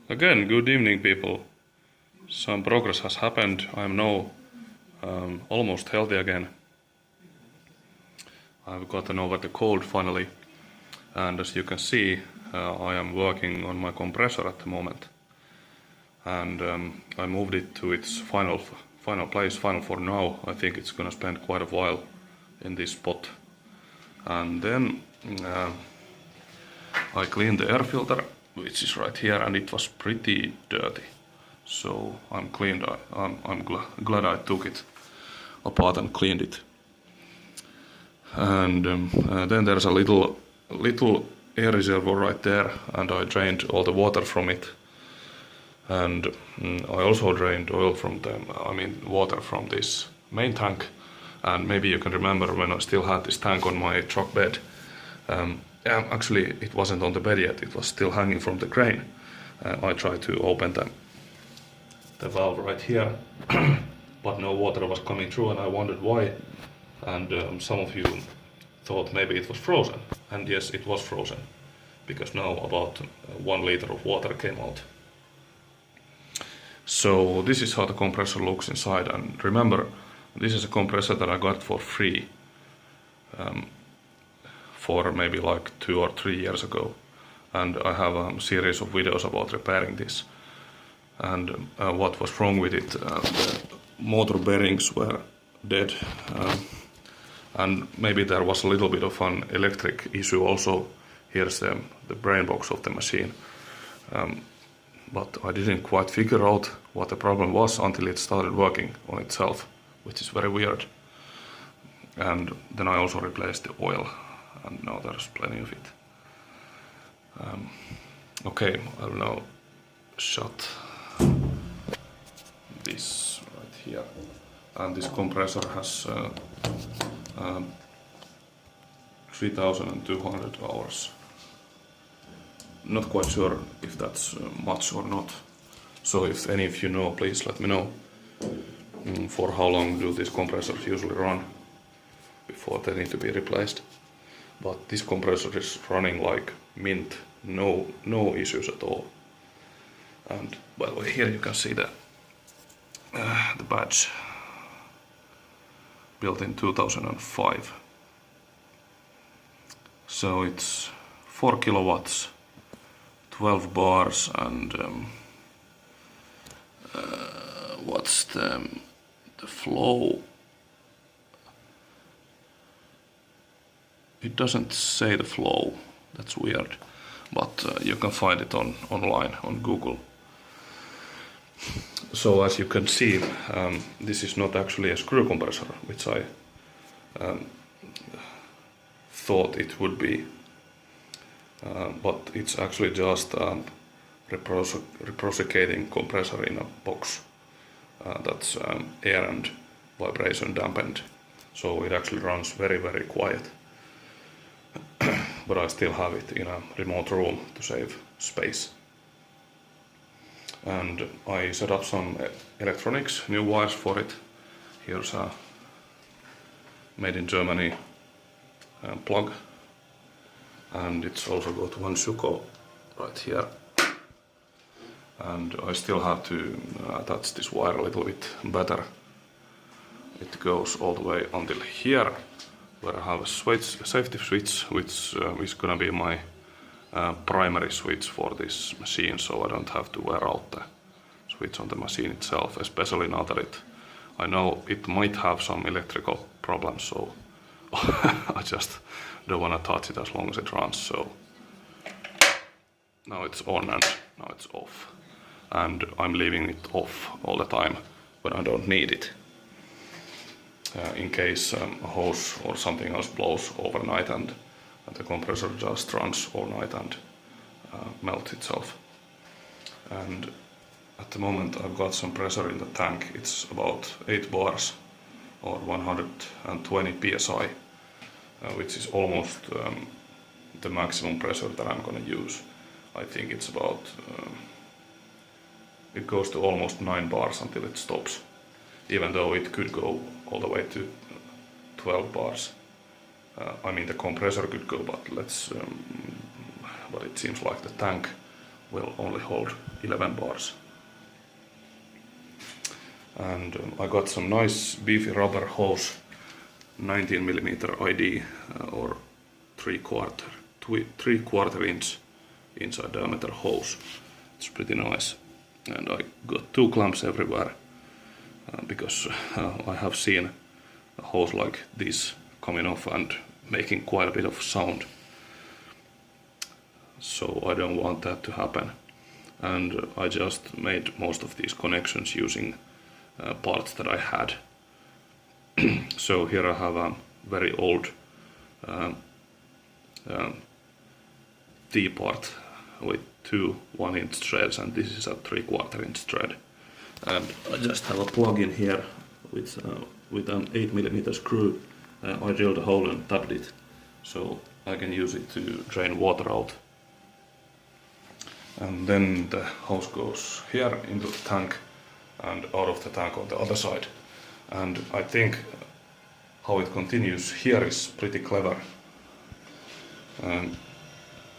Again, good evening, people. Some progress has happened. I am now almost healthy again. I've gotten over the cold finally, and as you can see, I am working on my compressor at the moment. And I moved it to its final place, final for now. I think it's gonna spend quite a while in this spot. And then I cleaned the air filter, which is right here, and it was pretty dirty. So I'm glad I took it apart and cleaned it. And then there's a little air reservoir right there, and I drained all the water from it. And I also drained water from this main tank. And maybe you can remember when I still had this tank on my truck bed. Actually, it wasn't on the bed yet, it was still hanging from the crane. I tried to open the valve right here, but no water was coming through, and I wondered why. And some of you thought maybe it was frozen. And yes, it was frozen, because now about 1 liter of water came out. So this is how the compressor looks inside, and remember, this is a compressor that I got for free for maybe like 2 or 3 years ago, and I have a series of videos about repairing this. And what was wrong with it, the motor bearings were dead, and maybe there was a little bit of an electric issue also. Here's the brain box of the machine. But I didn't quite figure out what the problem was until it started working on itself, which is very weird. And then I also replaced the oil, and now there's plenty of it. Okay, I'll now shut this right here. And this compressor has 3200 hours. Not quite sure if that's much or not. So if any of you know, please let me know. For how long do these compressors usually run before they need to be replaced? But this compressor is running like mint, no issues at all. And by the way, here you can see the badge, built in 2005. So it's 4 kilowatts, 12 bars, and what's the flow? It doesn't say the flow. That's weird, but you can find it online on Google. So as you can see, this is not actually a screw compressor, which I thought it would be, but it's actually just a reciprocating compressor in a box that's air and vibration dampened. So it actually runs very, very quiet. But I still have it in a remote room to save space. And I set up some electronics, new wires for it. Here's a made in Germany plug, and it's also got one Schuko right here. And I still have to attach this wire a little bit better. It goes all the way until here, where I have a safety switch, which is gonna be my primary switch for this machine, so I don't have to wear out the switch on the machine itself, especially now that I know it might have some electrical problems, so I just don't want to touch it as long as it runs. So now it's on and now it's off, and I'm leaving it off all the time when I don't need it, in case a hose or something else blows overnight and the compressor just runs all night and melts itself. And at the moment I've got some pressure in the tank. It's about 8 bars or 120 psi, which is almost the maximum pressure that I'm gonna use. I think it's about, it goes to almost 9 bars until it stops, even though it could go all the way to 12 bars. I mean, the compressor could go, but but it seems like the tank will only hold 11 bars. And I got some nice beefy rubber hose, 19mm ID or 3/4 inch inside diameter hose. It's pretty nice. And I got 2 clamps everywhere because I have seen a hose like this coming off and making quite a bit of sound. So I don't want that to happen. And I just made most of these connections using parts that I had. So here I have a very old T-part with 2 1-inch threads, and this is a 3/4 inch thread. And I just have a plug in here with an 8mm screw. I drilled a hole and tapped it, so I can use it to drain water out. And then the hose goes here into the tank and out of the tank on the other side. And I think how it continues here is pretty clever.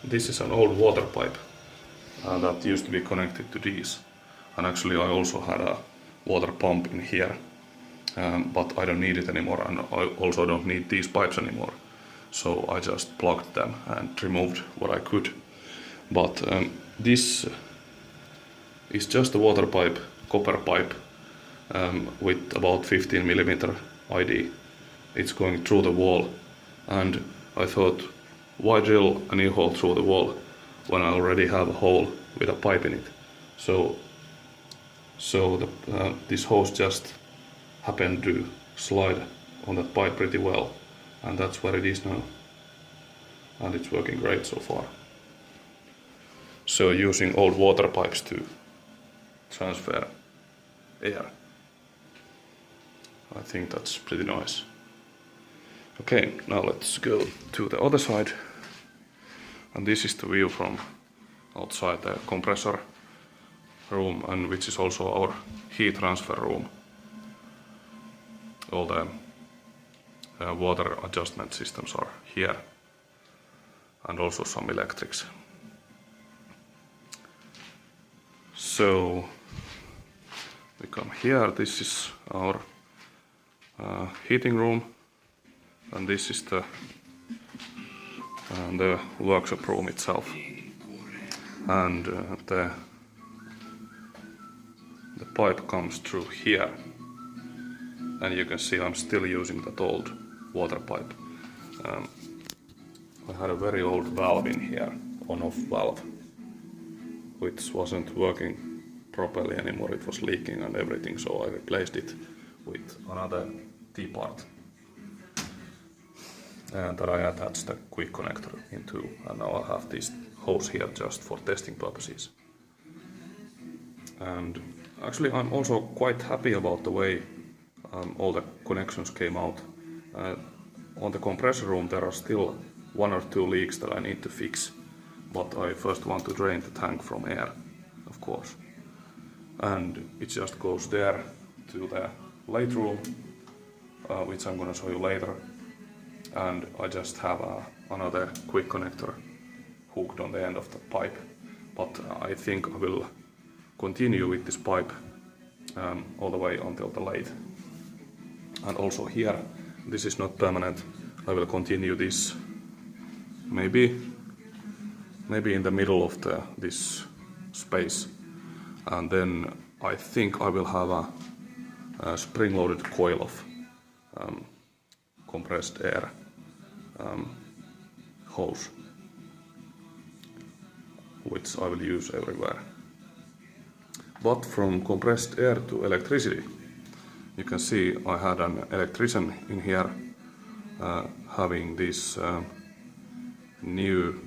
This is an old water pipe that used to be connected to these. And actually I also had a water pump in here, but I don't need it anymore, and I also don't need these pipes anymore. So I just plugged them and removed what I could. But this is just a water pipe, copper pipe, with about 15mm ID. It's going through the wall, and I thought, why drill a new hole through the wall when I already have a hole with a pipe in it? So this hose just happened to slide on that pipe pretty well, and that's what it is now. And it's working great so far. So using old water pipes to transfer air, I think that's pretty nice. Okay, now let's go to the other side. And this is the view from outside the compressor room, and which is also our heat transfer room. All the water adjustment systems are here, and also some electrics. So we come here. This is our heating room, and this is the workshop room itself. And the pipe comes through here, and you can see I'm still using that old water pipe. I had a very old valve in here, on-off valve, which wasn't working properly anymore. It was leaking and everything, so I replaced it with another T-part that I attached a quick connector into, and now I have this hose here just for testing purposes. And actually I'm also quite happy about the way all the connections came out. On the compressor room there are still 1 or 2 leaks that I need to fix, but I first want to drain the tank from air, of course. And it just goes there to the lathe room, which I'm gonna show you later. And I just have another quick connector hooked on the end of the pipe. But I think I will continue with this pipe all the way until the lathe. And also here, this is not permanent. I will continue this maybe in the middle of this space. And then I think I will have a spring-loaded coil of compressed air hose, which I will use everywhere. But from compressed air to electricity, you can see I had an electrician in here having this new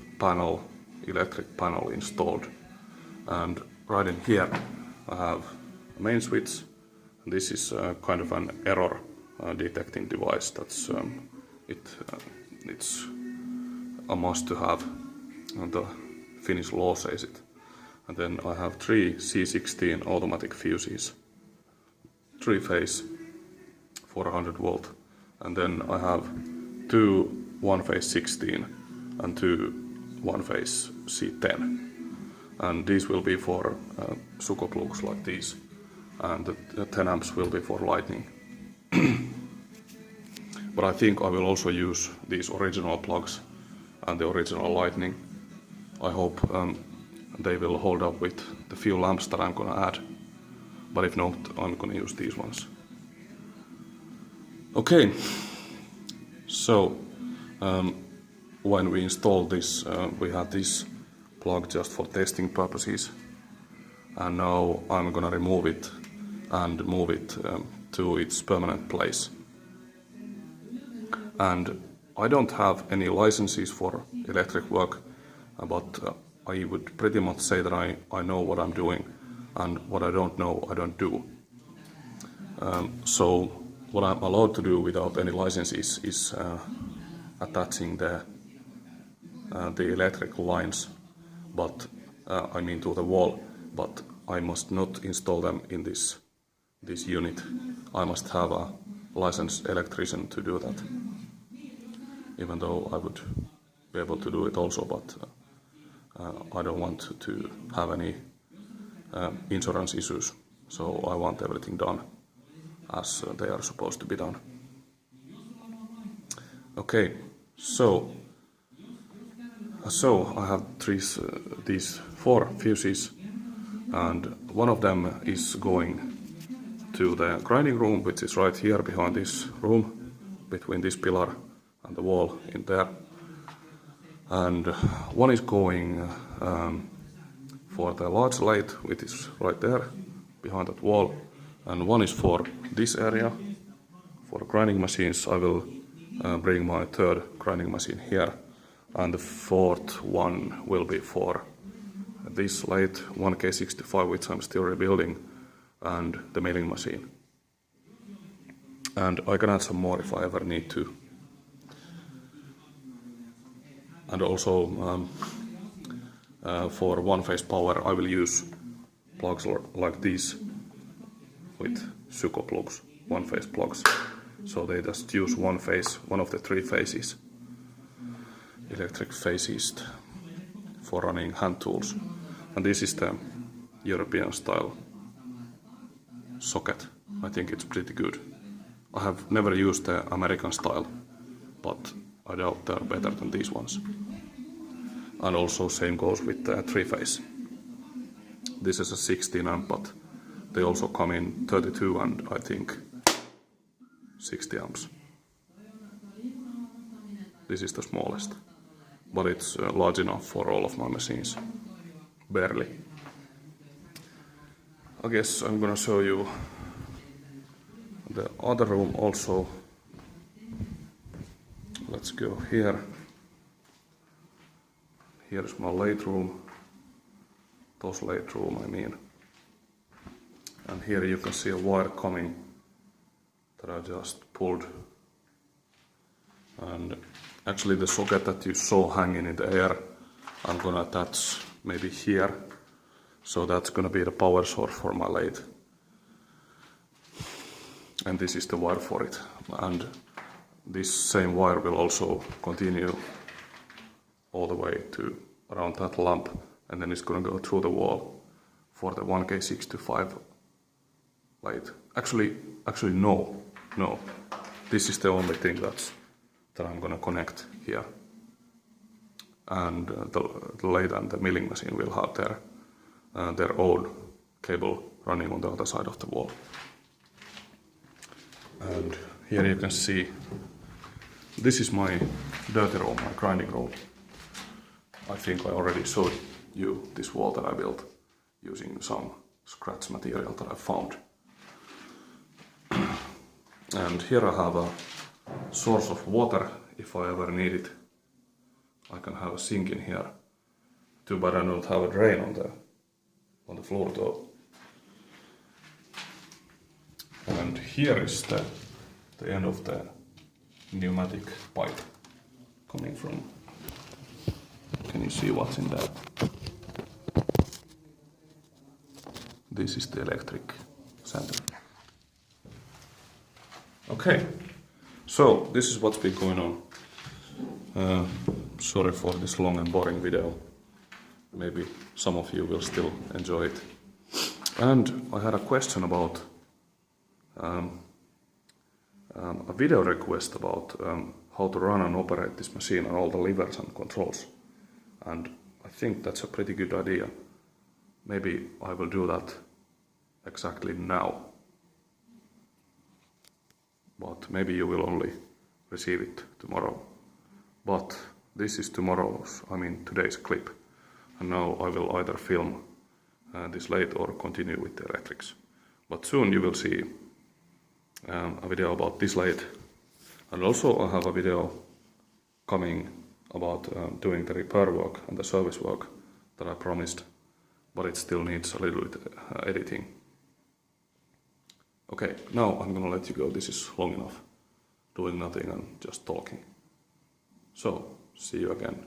electric panel installed. And right in here I have a main switch. This is kind of an error detecting device. That's it's a must to have, and the Finnish law says it. And then I have 3 C16 automatic fuses, 3-phase 400 volt, and then I have 2 1-phase 16 and 2 1-phase C10. and these will be for Suco plugs like these, and the 10 amps will be for lightning. But I think I will also use these original plugs and the original lightning. I hope they will hold up with the few lamps that I'm gonna add, but if not, I'm gonna use these ones. Okay, so when we installed this, we had this plug just for testing purposes, and now I'm gonna remove it and move it to its permanent place. And I don't have any licenses for electric work, but I would pretty much say that I know what I'm doing, and what I don't know, I don't do. So what I'm allowed to do without any licenses is attaching the electrical lines, but I mean to the wall, but I must not install them in this unit. I must have a licensed electrician to do that, even though I would be able to do it also, but I don't want to have any insurance issues, so I want everything done as they are supposed to be done. Okay, so I have these 4 fuses, and one of them is going to the grinding room, which is right here behind this room, between this pillar and the wall in there. And one is going for the large lathe, which is right there behind that wall, and one is for this area for grinding machines. I will bring my 3rd grinding machine here, and the 4th one will be for this lathe 1K65, which I'm still rebuilding, and the milling machine. And I can add some more if I ever need to. And also for one-phase power, I will use plugs like these with Suco plugs, one-phase plugs. So they just use one phase, one of the 3 phases, electric phases, for running hand tools. And this is the European style socket. I think it's pretty good. I have never used the American style, but I doubt they're better than these ones. And also same goes with the 3-phase. This is a 16 amp, but they also come in 32 and I think 60 amps. This is the smallest, but it's large enough for all of my machines. Barely. I guess I'm gonna show you the other room also. Let's go here. Here's my lathe room. TOS lathe room, I mean. And here you can see a wire coming that I just pulled. And actually the socket that you saw hanging in the air, I'm gonna attach maybe here. So that's gonna be the power source for my lathe. And this is the wire for it. And this same wire will also continue all the way to around that lamp, and then it's gonna go through the wall for the 1K65 lathe. Actually no. This is the only thing that I'm gonna connect here. And the lathe and the milling machine will have their own cable running on the other side of the wall. And here you can see, this is my dirty room, my grinding room. I think I already showed you this wall that I built using some scratch material that I found. And here I have a source of water if I ever need it. I can have a sink in here. Too bad I don't have a drain on the floor though. And here is the end of the pneumatic pipe coming from. Can you see what's in there? This is the electric center. Okay, so this is what's been going on. Sorry for this long and boring video. maybe some of you will still enjoy it. And I had a question about a video request about how to run and operate this machine and all the levers and controls. And I think that's a pretty good idea. Maybe I will do that exactly now. But maybe you will only receive it tomorrow. But this is today's clip. And now I will either film this late or continue with the electrics. But soon you will see a video about this lathe. And also I have a video coming about doing the repair work and the service work that I promised, but it still needs a little bit editing. Okay, now I'm gonna let you go. This is long enough doing nothing and just talking. So, see you again.